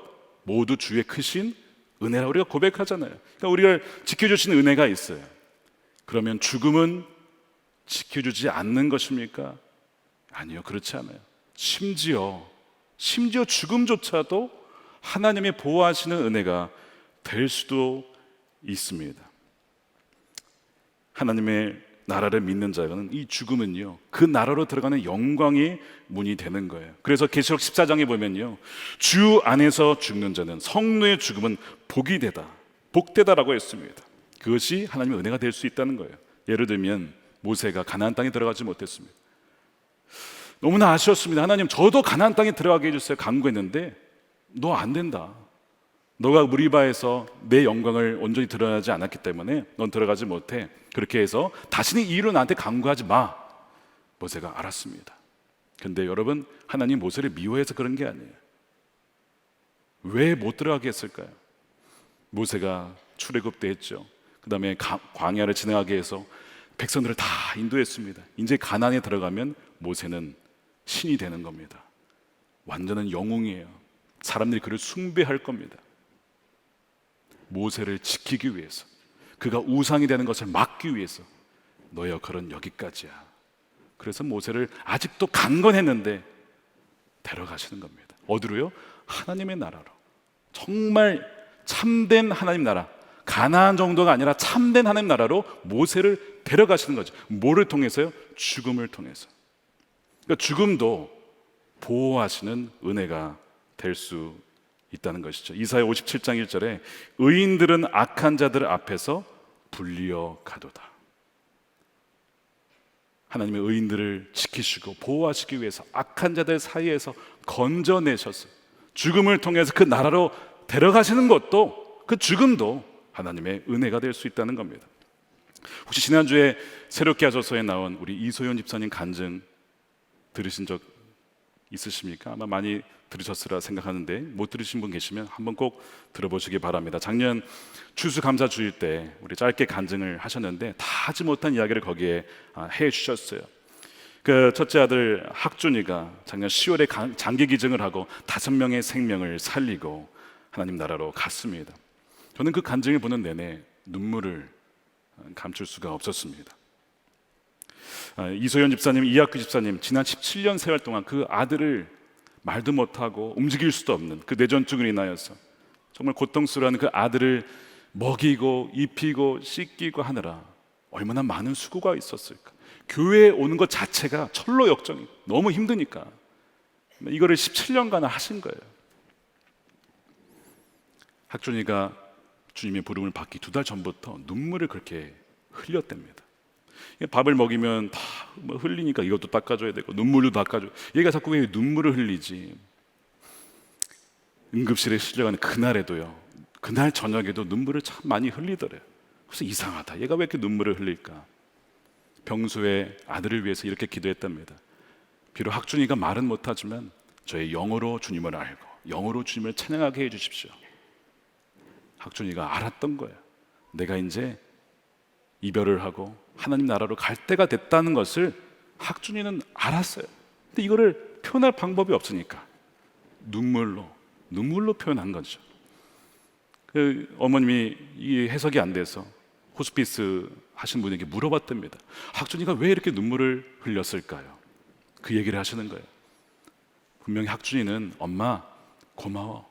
모두 주의 크신 은혜라고 우리가 고백하잖아요. 그러니까 우리를 지켜주신 은혜가 있어요. 그러면 죽음은 지켜주지 않는 것입니까? 아니요, 그렇지 않아요. 심지어 죽음조차도 하나님의 보호하시는 은혜가 될 수도 있습니다. 하나님의 나라를 믿는 자는 이 죽음은요, 그 나라로 들어가는 영광의 문이 되는 거예요. 그래서 계시록 14장에 보면요, 주 안에서 죽는 자는 성노의 죽음은 복이 되다, 복되다라고 했습니다. 그것이 하나님의 은혜가 될 수 있다는 거예요. 예를 들면 모세가 가나안 땅에 들어가지 못했습니다. 너무나 아쉬웠습니다. 하나님, 저도 가나안 땅에 들어가게 해주세요. 간구했는데 너 안 된다. 너가 무리바에서 내 영광을 온전히 드러나지 않았기 때문에 넌 들어가지 못해. 그렇게 해서 다시는 이 일로 나한테 간구하지 마. 모세가 알았습니다. 근데 여러분, 하나님 모세를 미워해서 그런 게 아니에요. 왜 못 들어가게 했을까요? 모세가 출애굽때 했죠. 그 다음에 광야를 지나가게 해서 백성들을 다 인도했습니다. 이제 가나안에 들어가면 모세는 신이 되는 겁니다. 완전한 영웅이에요. 사람들이 그를 숭배할 겁니다. 모세를 지키기 위해서, 그가 우상이 되는 것을 막기 위해서 너의 역할은 여기까지야. 그래서 모세를 아직도 강건했는데 데려가시는 겁니다. 어디로요? 하나님의 나라로. 정말 참된 하나님 나라, 가나안 정도가 아니라 참된 하나님 나라로 모세를 데려가시는 거죠. 뭐를 통해서요? 죽음을 통해서. 그러니까 죽음도 보호하시는 은혜가 될 수 있다는 것이죠. 이사야 57장 1절에 의인들은 악한 자들 앞에서 불리어 가도다. 하나님의 의인들을 지키시고 보호하시기 위해서 악한 자들 사이에서 건져내셔서 죽음을 통해서 그 나라로 데려가시는 것도, 그 죽음도 하나님의 은혜가 될 수 있다는 겁니다. 혹시 지난주에 새롭게 하소서에 나온 우리 이소연 집사님 간증 들으신 적 있으십니까? 아마 많이 들으셨으라 생각하는데 못 들으신 분 계시면 한번 꼭 들어보시기 바랍니다. 작년 추수감사주일 때 우리 짧게 간증을 하셨는데 다 하지 못한 이야기를 거기에 해 주셨어요. 그 첫째 아들 학준이가 작년 10월에 장기 기증을 하고 5명의 생명을 살리고 하나님 나라로 갔습니다. 저는 그 간증을 보는 내내 눈물을 감출 수가 없었습니다. 이소연 집사님, 이학규 집사님, 지난 17년 세월 동안 그 아들을 말도 못하고 움직일 수도 없는 그 뇌전증으로 인하여서 정말 고통스러워하는 그 아들을 먹이고 입히고 씻기고 하느라 얼마나 많은 수고가 있었을까. 교회에 오는 것 자체가 철로 역정이 너무 힘드니까 이거를 17년간 하신 거예요. 학준이가 주님의 부름을 받기 2달 전부터 눈물을 그렇게 흘렸답니다. 밥을 먹이면 다 흘리니까 이것도 닦아줘야 되고 눈물도 닦아줘. 얘가 자꾸 왜 눈물을 흘리지? 응급실에 실려가는 그날에도요, 그날 저녁에도 눈물을 참 많이 흘리더래요. 그래서 이상하다, 얘가 왜 이렇게 눈물을 흘릴까? 평소에 아들을 위해서 이렇게 기도했답니다. 비록 학준이가 말은 못하지만 저의 영어로 주님을 알고 영어로 주님을 찬양하게 해주십시오. 학준이가 알았던 거예요. 내가 이제 이별을 하고 하나님 나라로 갈 때가 됐다는 것을 학준이는 알았어요. 근데 이거를 표현할 방법이 없으니까 눈물로 표현한 거죠. 그 어머님이 이 해석이 안 돼서 호스피스 하신 분에게 물어봤답니다. 학준이가 왜 이렇게 눈물을 흘렸을까요? 그 얘기를 하시는 거예요. 분명히 학준이는 엄마 고마워,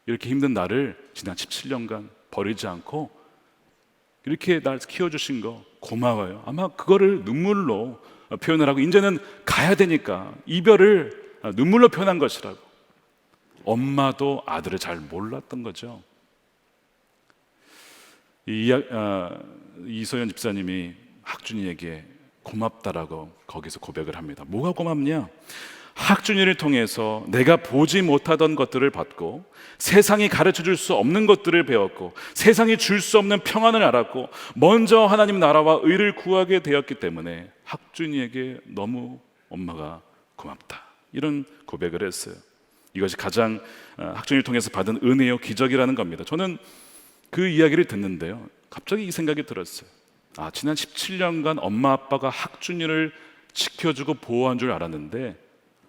이렇게 힘든 나를 지난 17년간 버리지 않고 이렇게 날 키워주신 거 고마워요. 아마 그거를 눈물로 표현을 하고 이제는 가야 되니까 이별을 눈물로 표현한 것이라고. 엄마도 아들을 잘 몰랐던 거죠. 이소연 집사님이 학준이에게 고맙다라고 거기서 고백을 합니다. 뭐가 고맙냐? 학준이를 통해서 내가 보지 못하던 것들을 받고 세상이 가르쳐 줄 수 없는 것들을 배웠고 세상이 줄 수 없는 평안을 알았고 먼저 하나님 나라와 의를 구하게 되었기 때문에 학준이에게 너무 엄마가 고맙다, 이런 고백을 했어요. 이것이 가장 학준이를 통해서 받은 은혜요 기적이라는 겁니다. 저는 그 이야기를 듣는데요, 갑자기 이 생각이 들었어요. 지난 17년간 엄마 아빠가 학준이를 지켜주고 보호한 줄 알았는데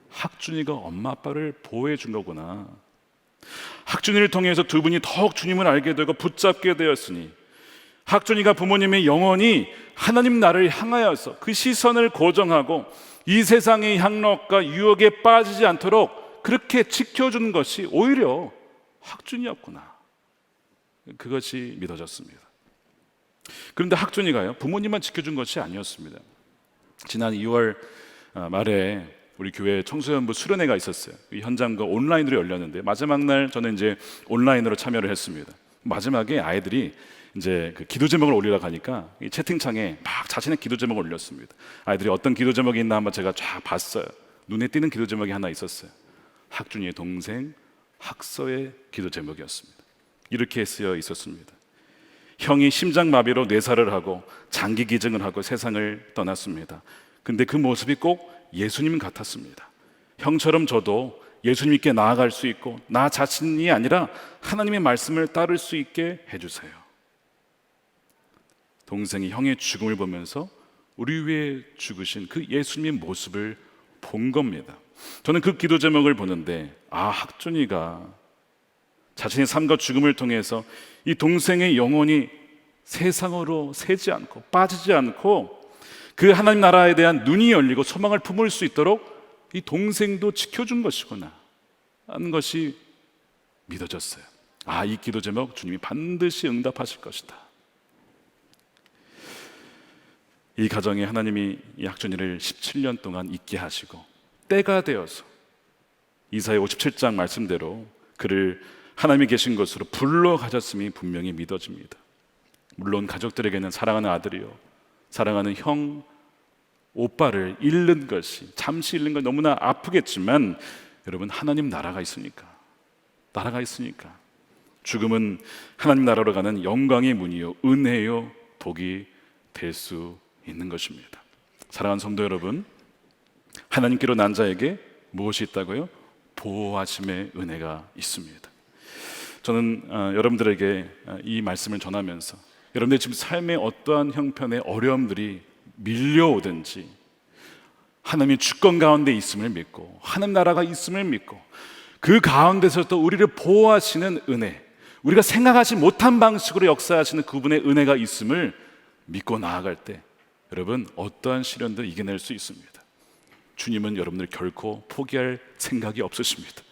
학준이가 엄마 아빠를 보호해 준 거구나. 학준이를 통해서 두 분이 더욱 주님을 알게 되고 붙잡게 되었으니 학준이가 부모님의 영혼이 하나님 나라를 향하여서 그 시선을 고정하고 이 세상의 향락과 유혹에 빠지지 않도록 그렇게 지켜주는 것이 오히려 학준이었구나. 그것이 믿어졌습니다. 그런데 학준이가요, 부모님만 지켜준 것이 아니었습니다. 지난 2월 말에 우리 교회 청소년부 수련회가 있었어요. 이 현장과 온라인으로 열렸는데 마지막 날 저는 이제 온라인으로 참여를 했습니다. 마지막에 아이들이 이제 그 기도 제목을 올리려고 하니까 이 채팅창에 막 자신의 기도 제목을 올렸습니다. 아이들이 어떤 기도 제목이 있나 한번 제가 쫙 봤어요. 눈에 띄는 기도 제목이 하나 있었어요. 학준이의 동생 학서의 기도 제목이었습니다. 이렇게 쓰여 있었습니다. 형이 심장마비로 뇌사를 하고 장기 기증을 하고 세상을 떠났습니다. 근데 그 모습이 꼭 예수님 같았습니다. 형처럼 저도 예수님께 나아갈 수 있고 나 자신이 아니라 하나님의 말씀을 따를 수 있게 해주세요. 동생이 형의 죽음을 보면서 우리 위해 죽으신 그 예수님의 모습을 본 겁니다. 저는 그 기도 제목을 보는데 학준이가 자신의 삶과 죽음을 통해서 이 동생의 영혼이 세상으로 새지 않고 빠지지 않고 그 하나님 나라에 대한 눈이 열리고 소망을 품을 수 있도록 이 동생도 지켜준 것이구나 하는 것이 믿어졌어요. 이 기도 제목 주님이 반드시 응답하실 것이다. 이 가정에 하나님이 이 학준이를 17년 동안 있게 하시고 때가 되어서 이사야 57장 말씀대로 그를 하나님이 계신 것으로 불러가셨음이 분명히 믿어집니다. 물론 가족들에게는 사랑하는 아들이요 사랑하는 형, 오빠를 잃는 것이, 잠시 잃는 건 너무나 아프겠지만 여러분, 하나님 나라가 있으니까 죽음은 하나님 나라로 가는 영광의 문이요 은혜요 복이 될 수 있는 것입니다. 사랑하는 성도 여러분, 하나님께로 난 자에게 무엇이 있다고요? 보호하심의 은혜가 있습니다. 저는 여러분들에게 이 말씀을 전하면서 여러분들 지금 삶의 어떠한 형편의 어려움들이 밀려오든지 하나님의 주권 가운데 있음을 믿고 하나님 나라가 있음을 믿고 그 가운데서 또 우리를 보호하시는 은혜, 우리가 생각하지 못한 방식으로 역사하시는 그분의 은혜가 있음을 믿고 나아갈 때 여러분 어떠한 시련도 이겨낼 수 있습니다. 주님은 여러분들 결코 포기할 생각이 없으십니다.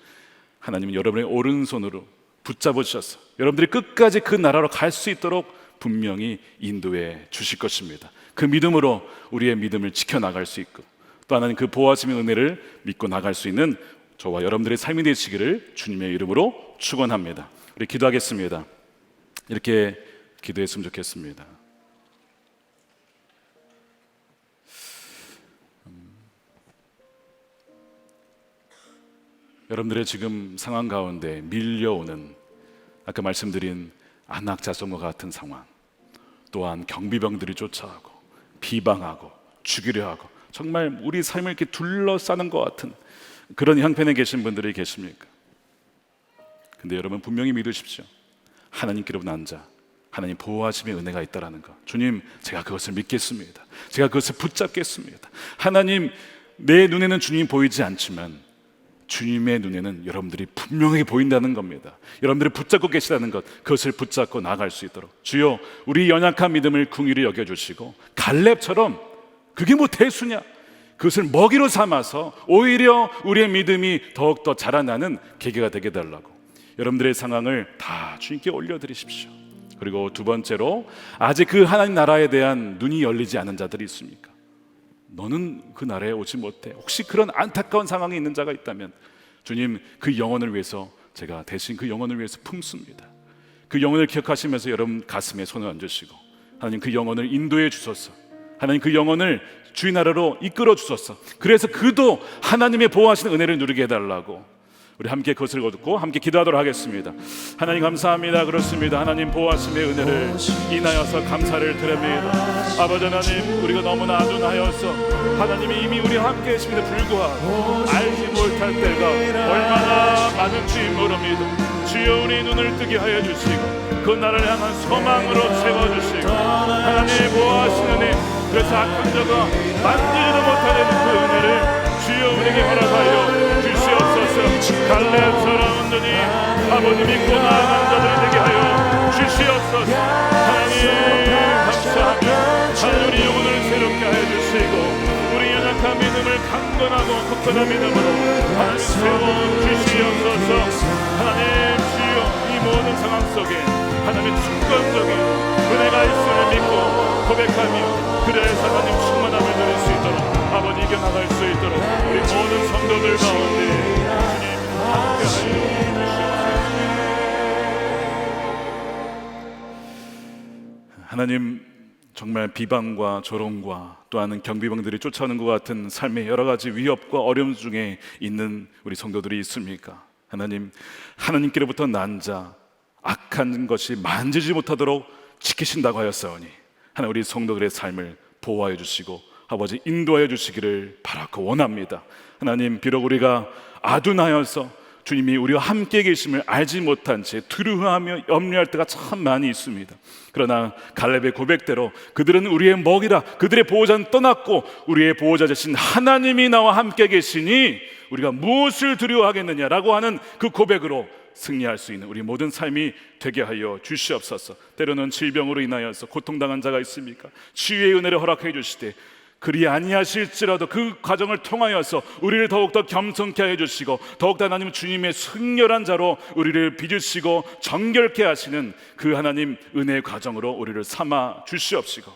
하나님은 여러분의 오른손으로 붙잡으셔서 여러분들이 끝까지 그 나라로 갈 수 있도록 분명히 인도해 주실 것입니다. 그 믿음으로 우리의 믿음을 지켜나갈 수 있고 또 하나는 그 보호하심의 은혜를 믿고 나갈 수 있는 저와 여러분들의 삶이 되시기를 주님의 이름으로 축원합니다. 우리 기도하겠습니다. 이렇게 기도했으면 좋겠습니다. 여러분들의 지금 상황 가운데 밀려오는 아까 말씀드린 안악자손과 같은 상황, 또한 경비병들이 쫓아가고 비방하고 죽이려 하고 정말 우리 삶을 이렇게 둘러싸는 것 같은 그런 형편에 계신 분들이 계십니까? 근데 여러분 분명히 믿으십시오. 하나님께로 앉아 하나님 보호하심의 은혜가 있다라는 것. 주님, 제가 그것을 믿겠습니다. 제가 그것을 붙잡겠습니다. 하나님, 내 눈에는 주님이 보이지 않지만 주님의 눈에는 여러분들이 분명하게 보인다는 겁니다. 여러분들이 붙잡고 계시다는 것, 그것을 붙잡고 나아갈 수 있도록 주여 우리 연약한 믿음을 긍휼히 여겨주시고 갈렙처럼 그게 뭐 대수냐, 그것을 먹이로 삼아서 오히려 우리의 믿음이 더욱더 자라나는 계기가 되게 해달라고 여러분들의 상황을 다 주님께 올려드리십시오. 그리고 두 번째로 아직 그 하나님 나라에 대한 눈이 열리지 않은 자들이 있습니까? 너는 그 나라에 오지 못해. 혹시 그런 안타까운 상황에 있는 자가 있다면 주님, 그 영혼을 위해서 제가 대신 그 영혼을 위해서 품습니다. 그 영혼을 기억하시면서 여러분 가슴에 손을 얹으시고 하나님 그 영혼을 인도해 주소서. 하나님 그 영혼을 주의 나라로 이끌어 주소서. 그래서 그도 하나님의 보호하시는 은혜를 누리게 해달라고 우리 함께 그것을 얻고 함께 기도하도록 하겠습니다. 하나님 감사합니다. 그렇습니다. 하나님 보호하심의 은혜를 인하여서 감사를 드립니다. 아버지 하나님, 우리가 너무나 아둔하여서 하나님이 이미 우리와 함께 계심에도 불구하고 알지 못할 때가 얼마나 많은지 모릅니다. 주여 우리 눈을 뜨게 하여 주시고 그 나를 향한 소망으로 채워주시고 하나님의 보호하시는 은혜, 그래서 악한 자가 만지지도 못하는 그 은혜를 주여 우리에게 허락하여 주시옵소서. 갈렙처럼 온전히 아버지 믿고 나아가는 자들이 되게 하여 주시옵소서. 하나님 감사하며 하나님 우리 영혼을 새롭게 하여 주시고 우리 연약한 믿음을 강건하고 굳건한 믿음으로 하나님 세워주시옵소서. 하나님 주여 이 모든 상황 속에 하나님의 주권적인 은혜가 있음을 믿고 고백하며 그래서 하나님 충만함을 누릴 수 있도록 아버지 이겨나갈 수 있도록 우리 모든 성도들 가운데 주님 함께하여 주시옵소서. 하나님, 정말 비방과 조롱과 또한 경비병들이 쫓아오는 것 같은 삶의 여러 가지 위협과 어려움 중에 있는 우리 성도들이 있습니까? 하나님, 하나님께로부터 난 자 악한 것이 만지지 못하도록 지키신다고 하였사오니 하나님 우리 성도들의 삶을 보호하여 주시고 아버지 인도하여 주시기를 바라고 원합니다. 하나님, 비록 우리가 아둔하여서 주님이 우리와 함께 계심을 알지 못한 채 두려워하며 염려할 때가 참 많이 있습니다. 그러나 갈렙의 고백대로 그들은 우리의 먹이라, 그들의 보호자는 떠났고 우리의 보호자 되신 하나님이 나와 함께 계시니 우리가 무엇을 두려워하겠느냐라고 하는 그 고백으로 승리할 수 있는 우리 모든 삶이 되게 하여 주시옵소서. 때로는 질병으로 인하여서 고통당한 자가 있습니까? 치유의 은혜를 허락해 주시되 그리 아니하실지라도 그 과정을 통하여서 우리를 더욱더 겸손케 하여 주시고 더욱더 하나님 주님의 승렬한 자로 우리를 빚으시고 정결케 하시는 그 하나님 은혜의 과정으로 우리를 삼아 주시옵시고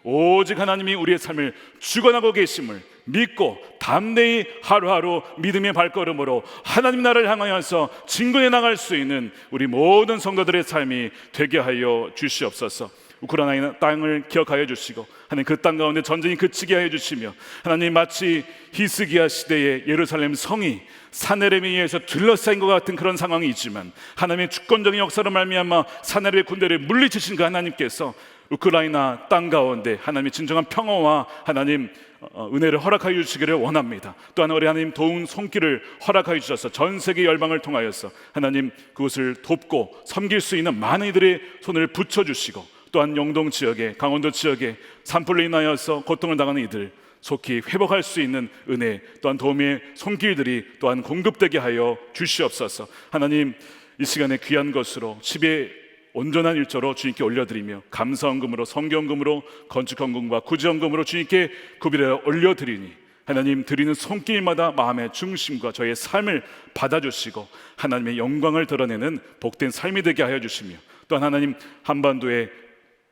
오직 하나님이 우리의 삶을 주관하고 계심을 믿고 담대히 하루하루 믿음의 발걸음으로 하나님 나라를 향하여서 진군해 나갈 수 있는 우리 모든 성도들의 삶이 되게 하여 주시옵소서. 우크라이나 땅을 기억하여 주시고 하나님 그 땅 가운데 전쟁이 그치게 하여 주시며 하나님 마치 히스기야 시대의 예루살렘 성이 사내림에 의해서 둘러싸인 것 같은 그런 상황이 있지만 하나님의 주권적인 역사로 말미암아 사내림의 군대를 물리치신 그 하나님께서 우크라이나 땅 가운데 하나님의 진정한 평화와 하나님 은혜를 허락하여 주시기를 원합니다. 또한 우리 하나님 도운 손길을 허락하여 주셔서 전 세계 열방을 통하여서 하나님 그것을 돕고 섬길 수 있는 많은 이들의 손을 붙여주시고, 또한 영동 지역에, 강원도 지역에 산불로 인하여서 고통을 당하는 이들 속히 회복할 수 있는 은혜, 또한 도움의 손길들이 또한 공급되게 하여 주시옵소서. 하나님 이 시간에 귀한 것으로 10의 온전한 일조로 주님께 올려드리며 감사헌금으로, 성경금으로, 건축헌금과 구제헌금으로 주님께 구비하여 올려드리니 하나님 드리는 손길마다 마음의 중심과 저의 삶을 받아주시고 하나님의 영광을 드러내는 복된 삶이 되게 하여 주시며, 또한 하나님 한반도의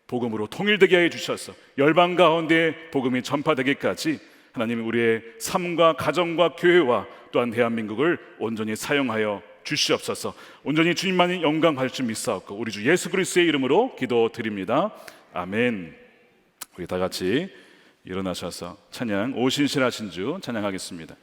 복음으로 통일되게 하여 주셔서 열방 가운데 복음이 전파되기까지 하나님 우리의 삶과 가정과 교회와 또한 대한민국을 온전히 사용하여 주시옵소서. 온전히 주님만이 영광 받을 줄 믿사옵고 우리 주 예수 그리스도의 이름으로 기도드립니다. 아멘. 우리 다 같이 일어나셔서 찬양, 오 신실하신 주 찬양하겠습니다.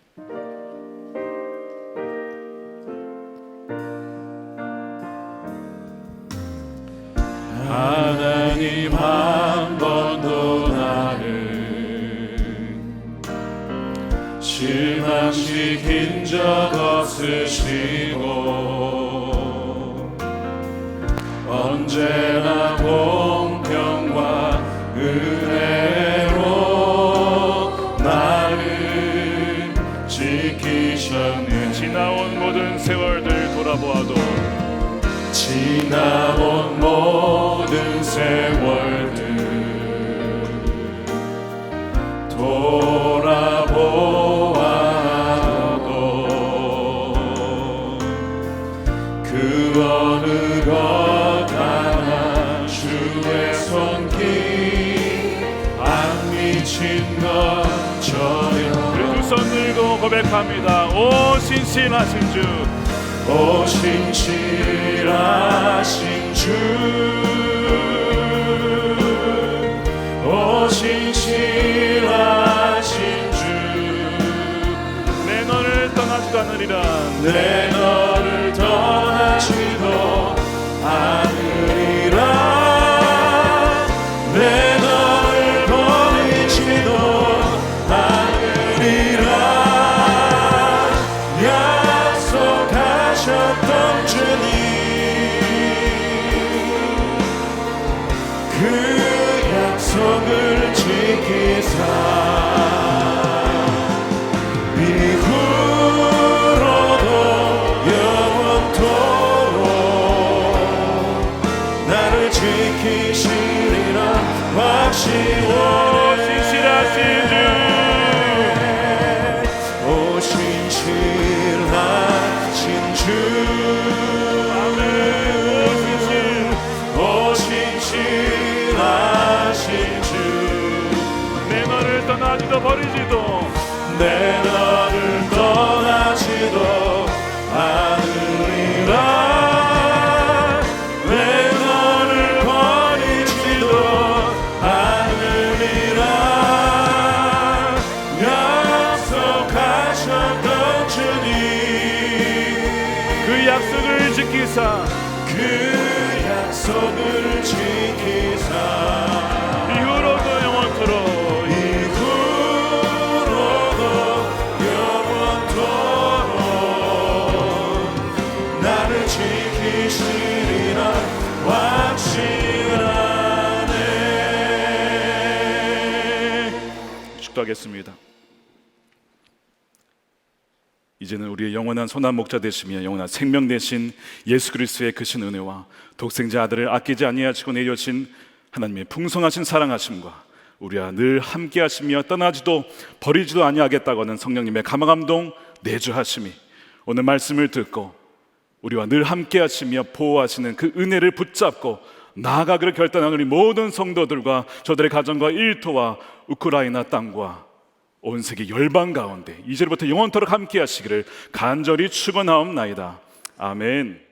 하나님 한 번도 나를 실망시킨 적 없으시고 언제나 공평과 은혜로 나를 지키셨네. 지나온 모든 세월들 돌아보아도, 지나온 모든 세월들 돌아보아도 그 어느 것 하나 주의 손길 안 미친 것 전혀. 두 손 들고 고백합니다. 오 신실하신 주, 오 신실하신 주, 오 신실하신 주, 내 너를 떠나지도 않으리라, 내 너를 떠나지도 않으리라, 내 너를 버리지도 않으리라 약속하셨던 주님, 그 약속을 지키사 이후로도 영원토록 나를 지키시리라 확신하네. 신실하신 주, 오 신실하신 주, 오 신실하신 주, 내 너를 떠나지도 버리지도, 내 너를 떠나지도 않으리라, 내 너를 버리지도 않으리라 약속하셨던 주님, 그 약속을 지키사, 그 약속을 지키사 이후로도 영원토록, 이후로도 영원토록 나를 지키시리라 확신하네. 축도하겠습니다. 이제는 우리의 영원한 선한 목자 되시며 영원한 생명 되신 예수 그리스도의 크신 은혜와 독생자 아들을 아끼지 아니하시고 내려신 하나님의 풍성하신 사랑하심과 우리와 늘 함께 하시며 떠나지도 버리지도 아니하겠다고 하는 성령님의 감화감동 내주하심이 오늘 말씀을 듣고 우리와 늘 함께 하시며 보호하시는 그 은혜를 붙잡고 나아가기를 결단한 우리 모든 성도들과 저들의 가정과 일터와 우크라이나 땅과 온 세계 열방 가운데 이제부터 영원토록 함께 하시기를 간절히 축원하옵나이다. 아멘.